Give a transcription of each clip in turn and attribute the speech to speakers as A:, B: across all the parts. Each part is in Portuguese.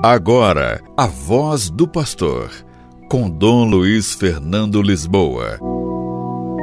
A: Agora, a voz do pastor, com Dom Luiz Fernando Lisboa.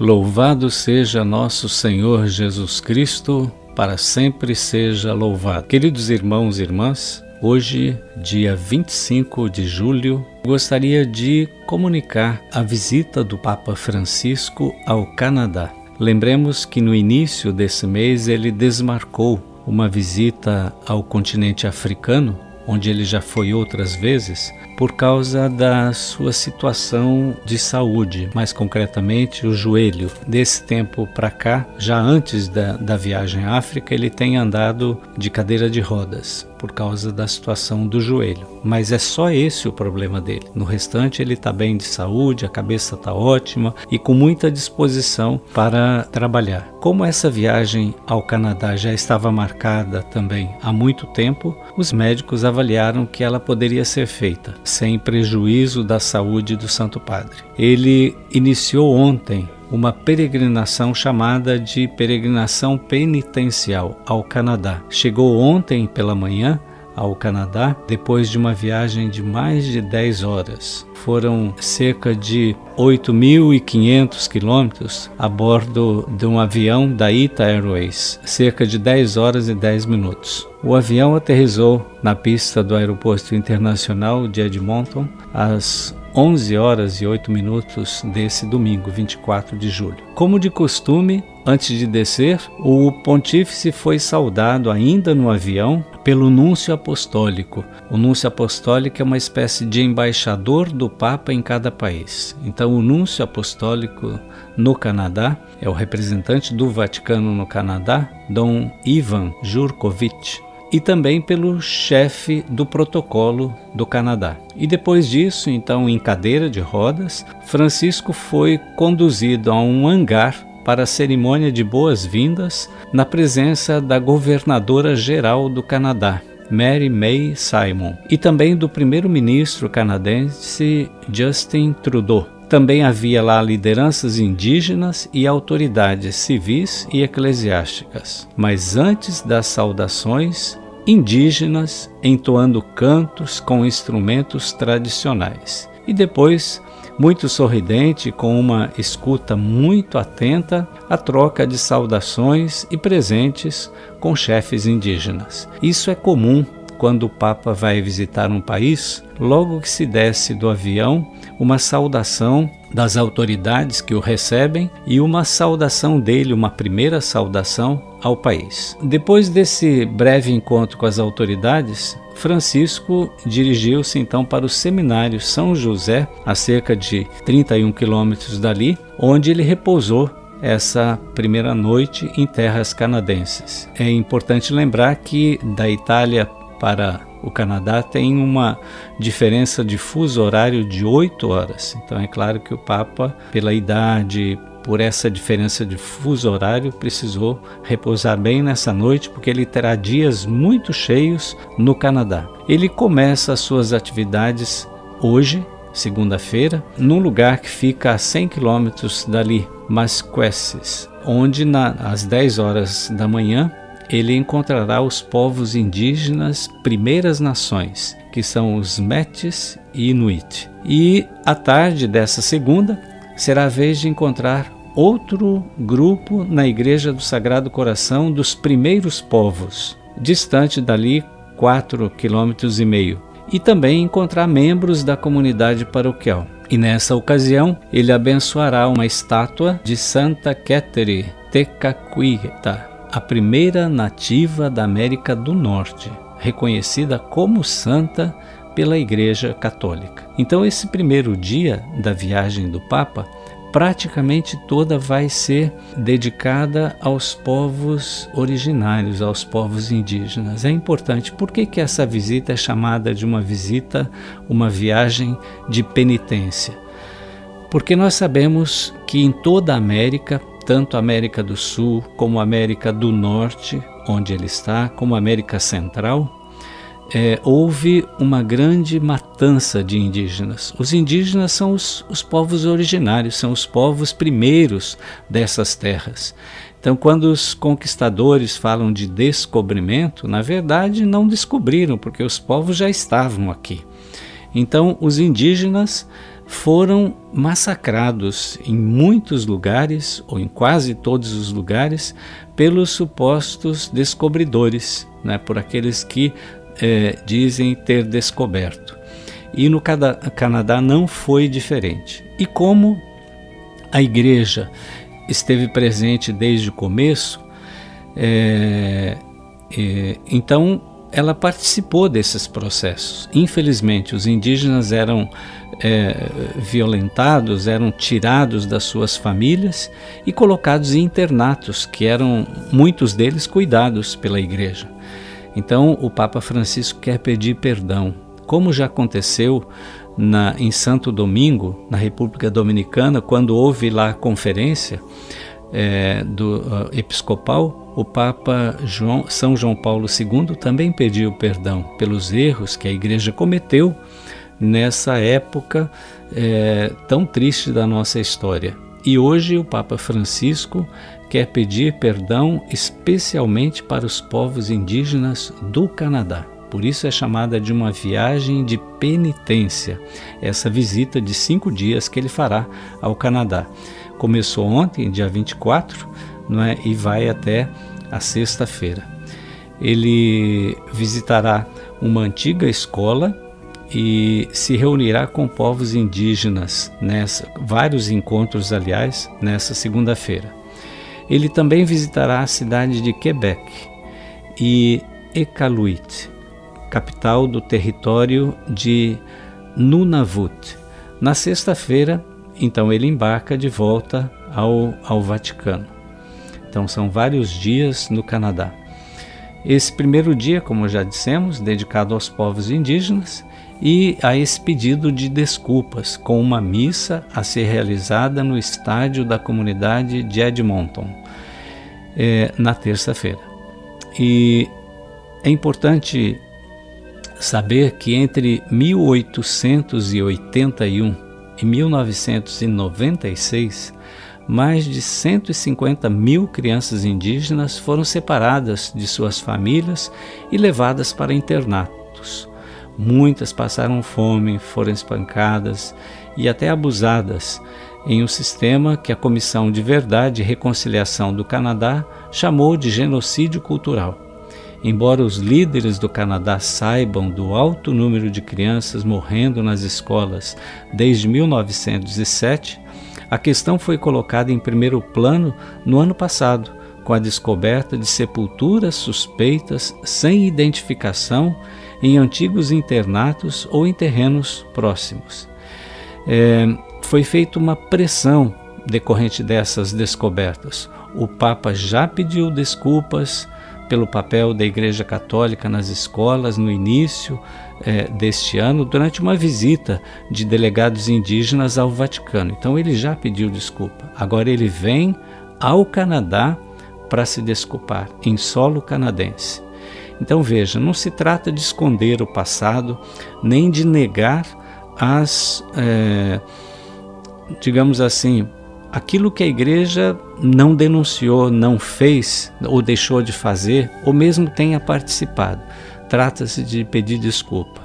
B: Louvado seja nosso Senhor Jesus Cristo, para sempre seja louvado. Queridos irmãos e irmãs, hoje, dia 25 de julho, gostaria de comunicar a visita do Papa Francisco ao Canadá. Lembremos que no início desse mês ele desmarcou uma visita ao continente africano, onde ele já foi outras vezes, por causa da sua situação de saúde, mais concretamente o joelho. Desse tempo para cá, já antes da viagem à África, ele tem andado de cadeira de rodas, por causa da situação do joelho. Mas é só esse o problema dele. No restante ele está bem de saúde, a cabeça está ótima e com muita disposição para trabalhar. Como essa viagem ao Canadá já estava marcada também há muito tempo, os médicos avaliaram que ela poderia ser feita, sem prejuízo da saúde do Santo Padre. Ele iniciou ontem uma peregrinação chamada de peregrinação penitencial ao Canadá. Chegou ontem pela manhã ao Canadá, depois de uma viagem de mais de 10 horas. Foram cerca de 8.500 quilômetros a bordo de um avião da Ita Airways, cerca de 10 horas e 10 minutos. O avião aterrissou na pista do Aeroporto Internacional de Edmonton às 11 horas e 8 minutos desse domingo, 24 de julho. Como de costume, antes de descer, o pontífice foi saudado ainda no avião pelo núncio apostólico. O núncio apostólico é uma espécie de embaixador do Papa em cada país. Então, o núncio apostólico no Canadá é o representante do Vaticano no Canadá, Dom Ivan Jurkovic, e também pelo chefe do protocolo do Canadá. E depois disso, então, em cadeira de rodas, Francisco foi conduzido a um hangar para a cerimônia de boas-vindas na presença da governadora-geral do Canadá, Mary May Simon, e também do primeiro-ministro canadense Justin Trudeau. Também havia lá lideranças indígenas e autoridades civis e eclesiásticas. Mas antes das saudações, indígenas entoando cantos com instrumentos tradicionais. E depois, muito sorridente, com uma escuta muito atenta, a troca de saudações e presentes com chefes indígenas. Isso é comum quando o Papa vai visitar um país. Logo que se desce do avião, uma saudação das autoridades que o recebem e uma saudação dele, uma primeira saudação ao país. Depois desse breve encontro com as autoridades, Francisco dirigiu-se então para o Seminário São José, a cerca de 31 quilômetros dali, onde ele repousou essa primeira noite em terras canadenses. É importante lembrar que da Itália para o Canadá tem uma diferença de fuso horário de 8 horas. Então é claro que o Papa, pela idade, por essa diferença de fuso horário, precisou repousar bem nessa noite, porque ele terá dias muito cheios no Canadá. Ele começa as suas atividades hoje, segunda-feira, num lugar que fica a 100 quilômetros dali, Masquesses, onde às 10 horas da manhã ele encontrará os povos indígenas Primeiras Nações, que são os Métis e Inuit. E à tarde dessa segunda, será a vez de encontrar outro grupo na Igreja do Sagrado Coração dos Primeiros Povos, distante dali 4,5 quilômetros. E também encontrar membros da comunidade paroquial. E nessa ocasião, ele abençoará uma estátua de Santa Keteri Tekakwitha, a primeira nativa da América do Norte, reconhecida como santa pela Igreja Católica. Então esse primeiro dia da viagem do Papa, praticamente toda vai ser dedicada aos povos originários, aos povos indígenas. É importante. Por que essa visita é chamada de uma viagem de penitência? Porque nós sabemos que em toda a América, tanto a América do Sul como a América do Norte, onde ele está, como a América Central, houve uma grande matança de indígenas. Os indígenas são os povos originários, são os povos primeiros dessas terras. Então, quando os conquistadores falam de descobrimento, na verdade não descobriram, porque os povos já estavam aqui. Então, os indígenas foram massacrados em muitos lugares, ou em quase todos os lugares, pelos supostos descobridores, né, por aqueles que dizem ter descoberto. E no Canadá não foi diferente. E como a igreja esteve presente desde o começo, então ela participou desses processos. Infelizmente, os indígenas eram violentados, eram tirados das suas famílias e colocados em internatos, que eram, muitos deles, cuidados pela igreja. Então, o Papa Francisco quer pedir perdão, como já aconteceu em Santo Domingo, na República Dominicana, quando houve lá a conferência do episcopal. O Papa São João Paulo II também pediu perdão pelos erros que a igreja cometeu nessa época tão triste da nossa história. E hoje o Papa Francisco quer pedir perdão especialmente para os povos indígenas do Canadá. Por isso é chamada de uma viagem de penitência, essa visita de 5 dias que ele fará ao Canadá. Começou ontem, dia 24, e vai até a sexta-feira. Ele visitará uma antiga escola e se reunirá com povos indígenas, vários encontros, aliás, nessa segunda-feira. Ele também visitará a cidade de Quebec e Iqaluit, capital do território de Nunavut. Na sexta-feira, então, ele embarca de volta ao Vaticano. Então, são vários dias no Canadá. Esse primeiro dia, como já dissemos, dedicado aos povos indígenas e a esse pedido de desculpas, com uma missa a ser realizada no estádio da comunidade de Edmonton, na terça-feira. E é importante saber que entre 1881 e 1996, mais de 150 mil crianças indígenas foram separadas de suas famílias e levadas para internatos. Muitas passaram fome, foram espancadas e até abusadas em um sistema que a Comissão de Verdade e Reconciliação do Canadá chamou de genocídio cultural. Embora os líderes do Canadá saibam do alto número de crianças morrendo nas escolas desde 1907, a questão foi colocada em primeiro plano no ano passado, com a descoberta de sepulturas suspeitas sem identificação em antigos internatos ou em terrenos próximos. Foi feita uma pressão decorrente dessas descobertas. O Papa já pediu desculpas pelo papel da Igreja Católica nas escolas no início deste ano, durante uma visita de delegados indígenas ao Vaticano. Então ele já pediu desculpa. Agora ele vem ao Canadá para se desculpar, em solo canadense. Então veja, não se trata de esconder o passado, nem de negar digamos assim, aquilo que a igreja não denunciou, não fez ou deixou de fazer, ou mesmo tenha participado. Trata-se de pedir desculpa,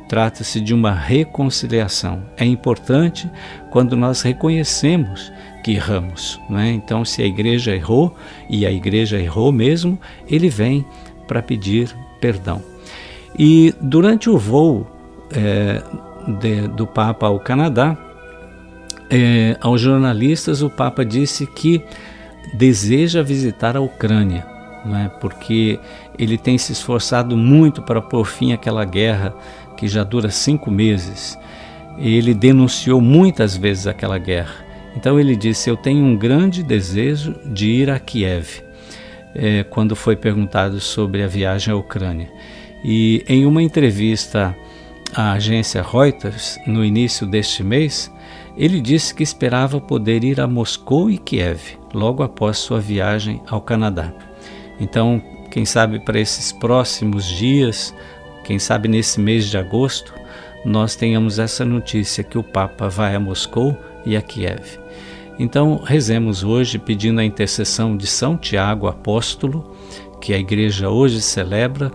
B: trata-se de uma reconciliação. É importante quando nós reconhecemos que erramos, não é? Então, se a igreja errou, e a igreja errou mesmo, ele vem para pedir perdão. E durante o voo do Papa ao Canadá, aos jornalistas, o Papa disse que deseja visitar a Ucrânia, não é? Porque ele tem se esforçado muito para pôr fim àquela guerra que já dura 5 meses. Ele denunciou muitas vezes aquela guerra. Então ele disse: eu tenho um grande desejo de ir a Kiev, quando foi perguntado sobre a viagem à Ucrânia. E em uma entrevista à agência Reuters, no início deste mês, ele disse que esperava poder ir a Moscou e Kiev, logo após sua viagem ao Canadá. Então, quem sabe para esses próximos dias, Quem sabe nesse mês de agosto nós tenhamos essa notícia que o Papa vai a Moscou e a Kiev. Então rezemos hoje pedindo a intercessão de São Tiago Apóstolo, que a Igreja hoje celebra,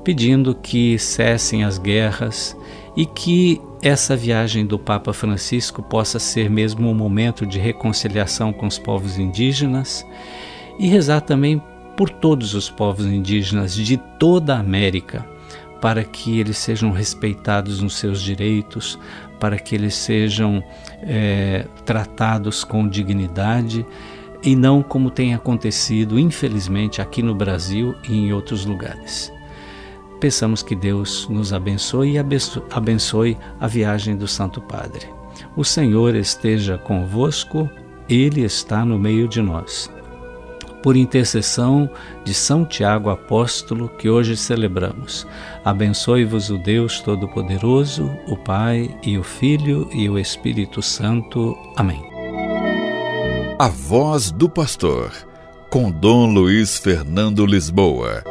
B: pedindo que cessem as guerras e que essa viagem do Papa Francisco possa ser mesmo um momento de reconciliação com os povos indígenas, e rezar também por todos os povos indígenas de toda a América, para que eles sejam respeitados nos seus direitos, para que eles sejam tratados com dignidade e não como tem acontecido, infelizmente, aqui no Brasil e em outros lugares. Peçamos que Deus nos abençoe e abençoe a viagem do Santo Padre. O Senhor esteja convosco, Ele está no meio de nós. Por intercessão de São Tiago Apóstolo, que hoje celebramos, abençoe-vos o Deus Todo-Poderoso, o Pai e o Filho e o Espírito Santo. Amém.
A: A Voz do Pastor, com Dom Luiz Fernando Lisboa.